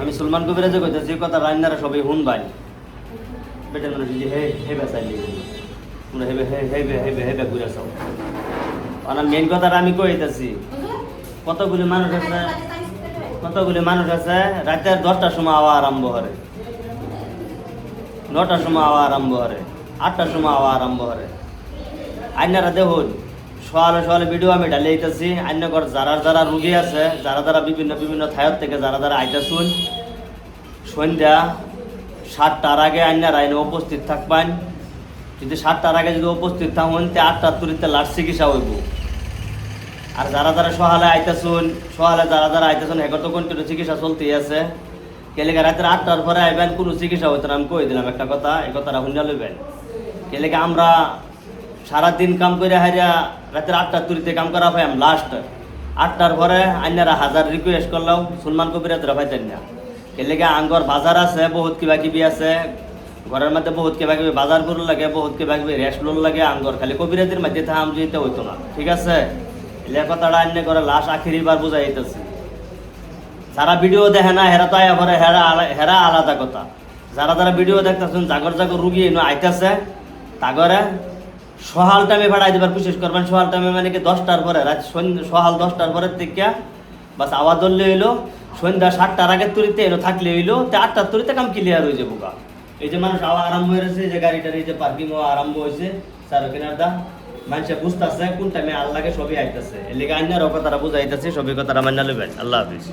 আমি সুলমান কবিরাজে কইতেছি কথা রান্নারা সবাই হুন ভাই বেটার মানুষ যে হে হেবে চাইলি তোমরা হেবে হেবে হেবে হেবে ঘুরে যাও আর মেন কথাটা আমি কইতেছি কতগুলি মানুষ আছে রাতের 10টার সময় আওয়া আরম্ভ করে 9টার সময় আওয়া আরম্ভ করে 8টার সময় আওয়া আরম্ভ করে আইনারা দেখুন সকালে ভিডিও আমি ঢালে আইতেছি আইনগর যারা রুগী আছে যারা বিভিন্ন ঠাইর থেকে যারা আইতেছুন সন্ধ্যা 7টার আগে আইনার আইনে উপস্থিত থাকবেন যদি 7টার আগে যদি উপস্থিত থাকুন তে 8টার তুরিতে লাশ চিকিৎসা হইব আর যারা সকালে আইতেছুন এখন তো কন্টিনিউ চিকিৎসা চলতেই আছে কেলেকে রাতের 8টার পরে আইবেন কোনো চিকিৎসা হইতো না আমি কই দিলাম একটা কথা এই কথাটা শুনে লইবেন কেলেকে আমরা সারাদিন কাম করে হারিয়া রাতের 8টার তুরিতে কাম করা পাইম লাস্ট 8টার পরে আইনারা হাজার রিকোয়েস্ট করলেও সুলমান কবিরাজরা পাইতেন না কেলেকে আঙ্গর বাজার আছে বহুত কিবা কিবি আছে ঘরের মধ্যে বহুত কিবা কিবি বাজার করুন লাগে বহুত কিবা কিবি রেস্ট লোন লাগে আঙ্গর খালি কবিরাজের মধ্যে থাম যেতে হইতো না ঠিক আছে এলে কথাটা আইনে করে লাশ আখিরিবার বোঝাই যেতেছে যারা ভিডিও দেখে না হেরা তো আয়া পরে হেরা আলাদা কথা যারা ভিডিও দেখতেছেন জাগর রুগী এনে আইতেছে তাগরে সহাল টাইমে ভাড়াই দেবার কোশিশ করবেন সহাল টাইমে মানে কি 10টার পরে রাত সহাল 10টার পরে থেকে বাস আওয়াজ ধরলে হইলো সন্ধ্যা 7টার আগের তুরিতে এলো থাকলে হইলো 8টার তুরিতে কাম ক্লিয়ার হয়ে যাবো এই যে মানুষ আওয়া আরম্ভ হয়েছে যে গাড়িটার এই যে পার্কিং আরম্ভ হয়েছে স্যার ওখানের দা মানুষে বুঝতেছে কোন টাইমে আল্লাহকে সবই আইতেছে এর লিগে আইনার কথাটা বুঝাইতেছে সবই কথাটা মান্য লইবেন আল্লাহ হাফিজ।